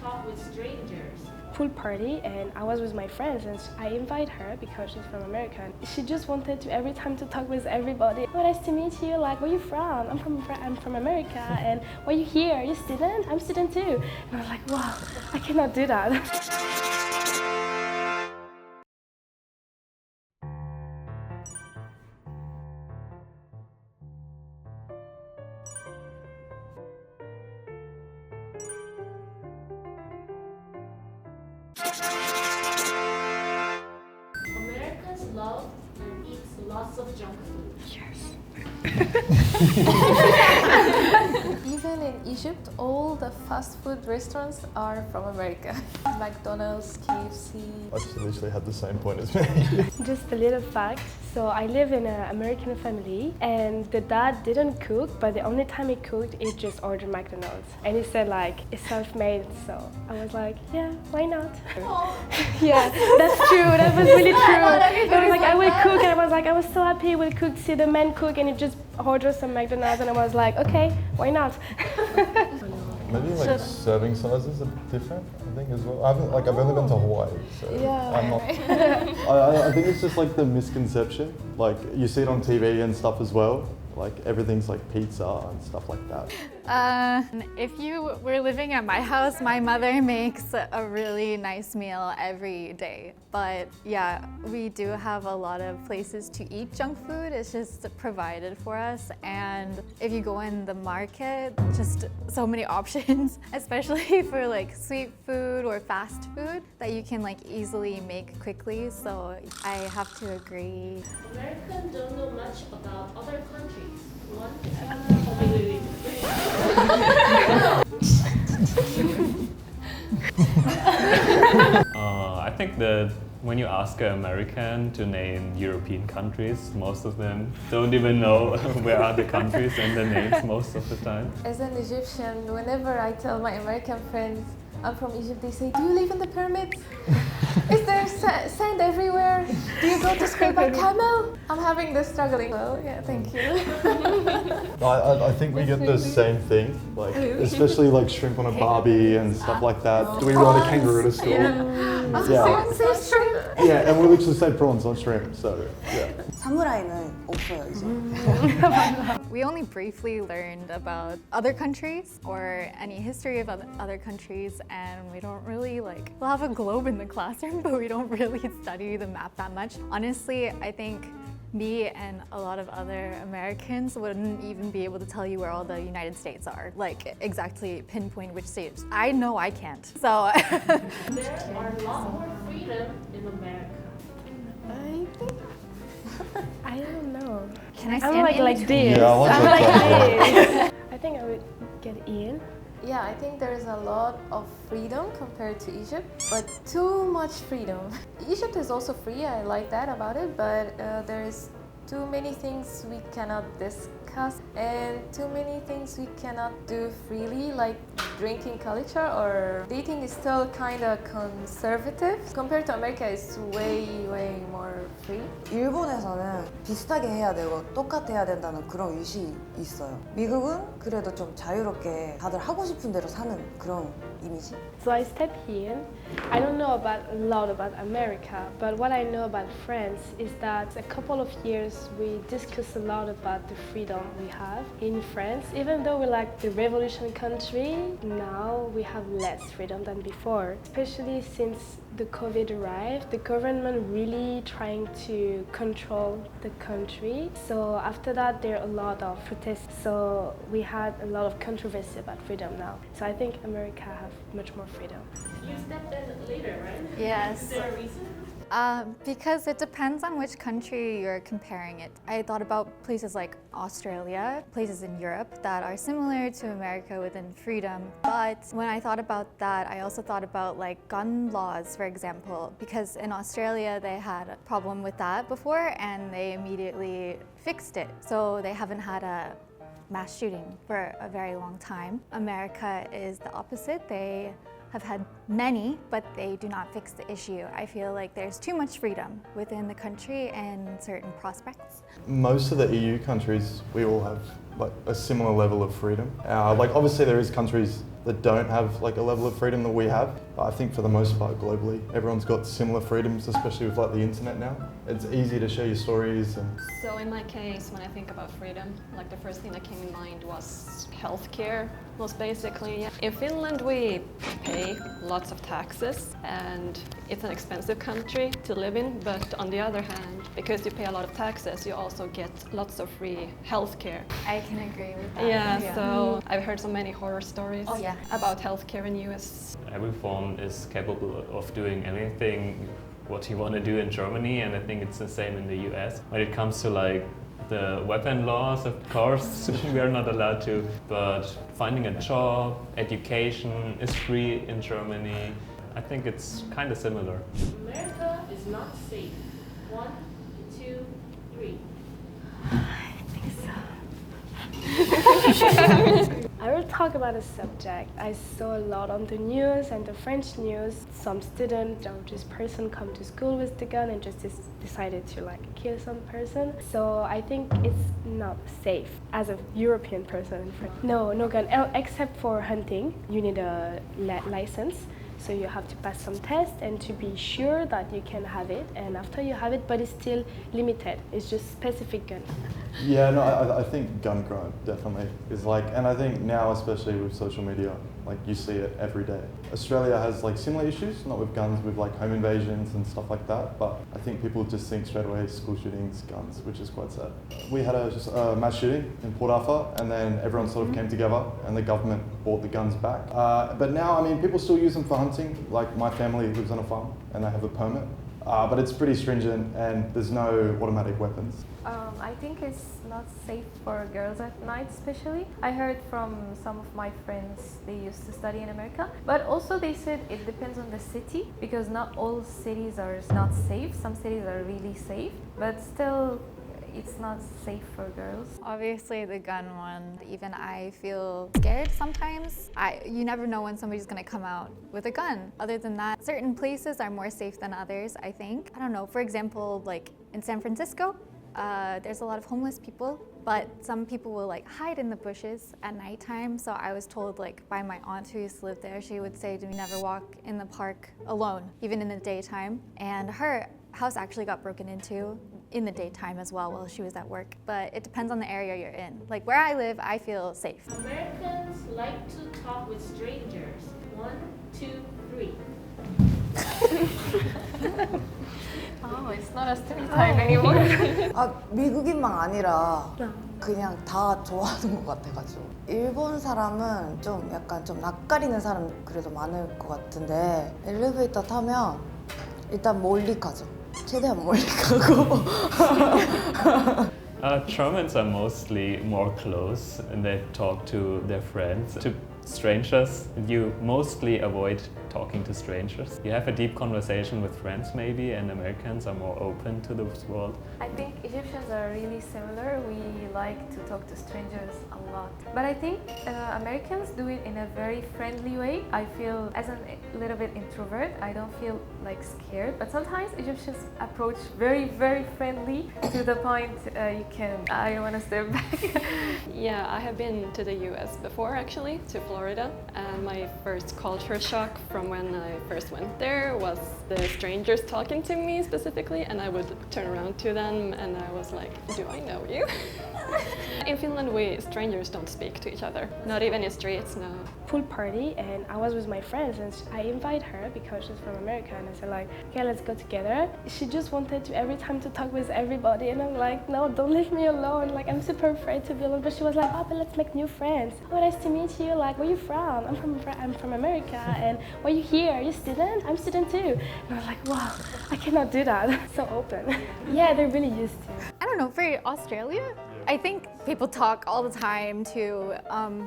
talk with strangers? Pool party, and I was with my friends, and I invite her because she's from America. She just wanted to every time to talk with everybody. Oh, nice to meet you. Like, where you from? I'm from America. And why you here? Are you student? I'm student too. And I was like, wow, I cannot do that. Americans love and eat lots of junk food. Yes. Even in Egypt, all the fast food restaurants are from America. McDonald's, KFC. I just literally had the same point as me. Just a little fact. So I live in an American family, and the dad didn't cook, but the only time he cooked, he just ordered McDonald's. And he said like, it's self-made, so I was like, yeah, why not? Yeah, that's true, that was really true. I was like, I will cook, and I was like, I was so happy he will cook, see the man cook, and he just ordered some McDonald's, and I was like, okay, why not? Maybe like serving sizes are different, I think, as well. I've only been to Hawaii, so I'm not. I think it's just like the misconception. Like you see it on TV and stuff as well. Like everything's like pizza and stuff like that. If you were living at my house, my mother makes a really nice meal every day. But yeah, we do have a lot of places to eat junk food. It's just provided for us. And if you go in the market, just so many options, especially for like sweet food or fast food that you can like easily make quickly. So I have to agree. Americans don't know much about other countries. One. I think that when you ask an American to name European countries, most of them don't even know where are the countries and the names most of the time. As an Egyptian, whenever I tell my American friends I'm from Egypt, they say, do you live in the pyramids? Is there sand everywhere? Do you go to school by camel? I'm having this struggling. Well, yeah, thank you. I think we get the same thing, like especially like shrimp on a barbie and stuff like that. Do we ride a kangaroo to school? Yeah. Yeah, and we literally say prawns, not shrimp. So yeah. 사무라이는 없어요 이제. We only briefly learned about other countries or any history of other countries, and we don't really we'll have a globe in the classroom, but we don't really study the map that much. Honestly, I think me and a lot of other Americans wouldn't even be able to tell you where all the United States are, like exactly pinpoint which states. I know I can't. So There are a lot more freedom in America. I don't know. can I I'm stand in like between? this. Yeah, I want I'm that like this. I think I would get in. Yeah, I think there is a lot of freedom compared to Egypt, but too much freedom. Egypt is also free, I like that about it, but there is too many things we cannot discuss and too many things we cannot do freely, like drinking culture or dating is still kind of conservative. Compared to America, it's way more free. 일본에서는 비슷하게 해야 되고 똑같아야 된다는 그런 의식이 있어요. 미국은 그래도 좀 자유롭게 다들 하고 싶은 대로 사는 그런 이미지? So I step here. I don't know a lot about America, but what I know about France is that a couple of years we discuss a lot about the freedom we have in France. Even though we're like the revolution country, now we have less freedom than before. Especially since the COVID arrived, the government really trying to control the country. So after that, there are a lot of protests. So we had a lot of controversy about freedom now. So I think America have much more freedom. You stepped in later, right? Yes. Is there a reason? Because it depends on which country you're comparing it. I thought about places like Australia, places in Europe that are similar to America within freedom. But when I thought about that, I also thought about like gun laws, for example, because in Australia they had a problem with that before and they immediately fixed it. So they haven't had a mass shooting for a very long time. America is the opposite. They have had many, but they do not fix the issue. I feel like there's too much freedom within the country and certain prospects. Most of the EU countries, we all have like a similar level of freedom. Like obviously there is countries that don't have like a level of freedom that we have. But I think for the most part globally, everyone's got similar freedoms, especially with like the internet now. It's easy to share your stories and... So in my case, when I think about freedom, like the first thing that came in mind was healthcare, most basically. In Finland we pay lots of taxes and it's an expensive country to live in, but on the other hand, because you pay a lot of taxes, you also get lots of free healthcare. I can agree with that. Yeah, so I've heard so many horror stories yeah. about healthcare in US. Everyone is capable of doing anything what you want to do in Germany, and I think it's the same in the US. When it comes to like the weapon laws, of course, we are not allowed to, but finding a job, education is free in Germany. I think it's kind of similar. America is not safe. 1, 2, 3. I will talk about a subject. I saw a lot on the news and the French news. Some student or just person come to school with the gun and just decided to like kill some person. So I think it's not safe as a European person in France. No gun, except for hunting. You need a license. So you have to pass some tests and to be sure that you can have it. And after you have it, but it's still limited. It's just specific gun. Yeah, no, I think gun crime definitely is like, and I think now especially with social media, like you see it every day. Australia has like similar issues, not with guns, with like home invasions and stuff like that, but I think people just think straight away school shootings, guns, which is quite sad. We had a mass shooting in Port Arthur and then everyone sort of came together and the government bought the guns back. But now, I mean, people still use them for hunting. Like my family lives on a farm and they have a permit. But it's pretty stringent and there's no automatic weapons. I think it's not safe for girls at night especially. I heard from some of my friends, they used to study in America, but also they said it depends on the city because not all cities are not safe. Some cities are really safe, but still it's not safe for girls. Obviously the gun one, even I feel scared sometimes. You never know when somebody's gonna come out with a gun. Other than that, certain places are more safe than others, I think. I don't know, for example, like in San Francisco, there's a lot of homeless people, but some people will like hide in the bushes at nighttime. So I was told like by my aunt who used to live there, she would say to me never walk in the park alone, even in the daytime. And her house actually got broken into in the daytime as well while she was at work. But it depends on the area you're in. Like where I live, I feel safe. Americans like to talk with strangers. 1, 2, 3. Oh, it's not a stereotype anymore. 아, 미국인만 아니라 그냥 다 좋아하는 것 같아가지고. 일본 사람은 좀 약간 좀 낯가리는 사람 그래도 많을 것 같은데 엘리베이터 타면 일단 멀리 가죠. 최대한 멀리 가고. Germans are mostly more close and they talk to their friends. To strangers, you mostly avoid talking to strangers. You have a deep conversation with friends maybe, and Americans are more open to this world. I think Egyptians are really similar. We like to talk to strangers a lot. But I think Americans do it in a very friendly way. I feel as a little bit introvert, I don't feel like scared. But sometimes Egyptians approach very, very friendly to the point you can, I don't want to step back. Yeah, I have been to the US before actually, to Florida, and my first culture shock from when I first went there was the strangers talking to me specifically, and I would turn around to them and I was like, do I know you? In Finland, strangers don't speak to each other, not even in streets, no. Pool party, and I was with my friends and I invite her because she's from America, and I said like, okay, let's go together. She just wanted to every time to talk with everybody, and I'm like, no, don't leave me alone. Like, I'm super afraid to be alone. But she was like, oh, but let's make new friends. Oh, nice to meet you. Like, where are you from? I'm from America. And why are you here? Are you a student? I'm a student too. And I was like, wow, I cannot do that. So open. Yeah, they're really used to. I don't know, for Australia, I think people talk all the time to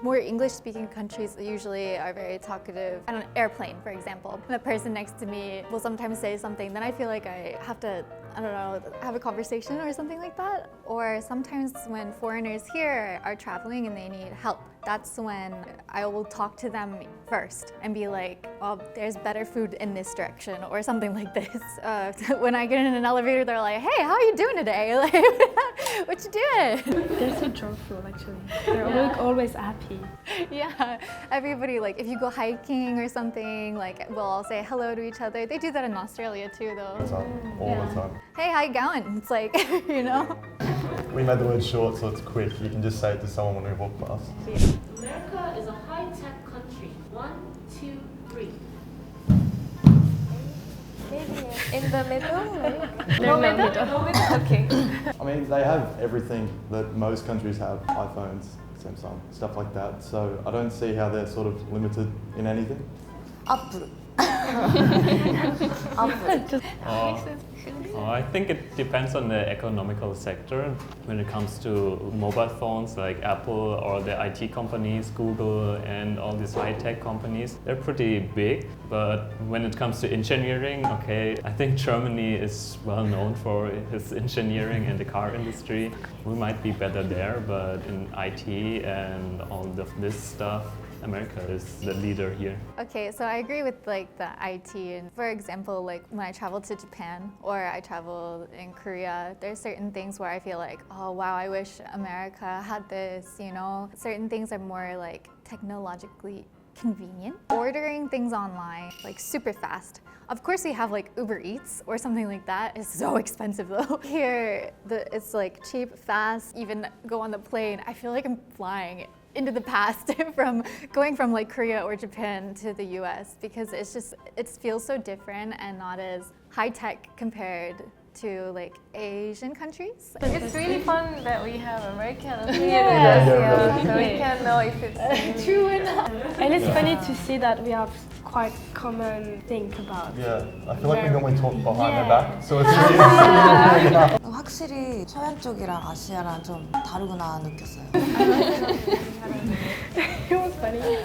more English-speaking countries usually are very talkative. On an airplane, for example, the person next to me will sometimes say something, then I feel like I have to, I don't know, have a conversation or something like that. Or sometimes when foreigners here are traveling and they need help, that's when I will talk to them first and be like, oh, there's better food in this direction or something like this. When I get in an elevator, they're like, hey, how are you doing today? Like, what you doing? They're so joyful, actually. They're always happy. Yeah, everybody, like, if you go hiking or something, like, we'll all say hello to each other. They do that in Australia too, though. All the time. Hey, how you going? It's like, you know? We made the word short so it's quick. You can just say it to someone when we walk past. America is a high-tech country. 1, 2, 3. Maybe in the middle, right? No middle. Okay. I mean, they have everything that most countries have, iPhones, Samsung, stuff like that. So I don't see how they're sort of limited in anything. Apple. I think it depends on the economical sector. When it comes to mobile phones like Apple or the IT companies, Google and all these high-tech companies, they're pretty big. But when it comes to engineering, okay, I think Germany is well known for its engineering and the car industry. We might be better there, but in IT and all of this stuff, America is the leader here. Okay, so I agree with like the IT. And for example, like when I travel to Japan or I travel in Korea, there's certain things where I feel like, oh wow, I wish America had this, you know? Certain things are more like technologically convenient. Ordering things online, like super fast. Of course we have like Uber Eats or something like that. It's so expensive though. Here, it's like cheap, fast, even go on the plane. I feel like I'm flying into the past from going from like Korea or Japan to the US because it's just, it feels so different and not as high tech compared to like Asian countries. It's really fun that we have American opinion with us, so we can know if it's True enough. And it's funny to see that we have quite common think about. Yeah, I feel like we normally talk behind their back, so it's 확실히 서양 쪽이랑 아시아랑 좀 다르구나 느꼈어요. It was funny.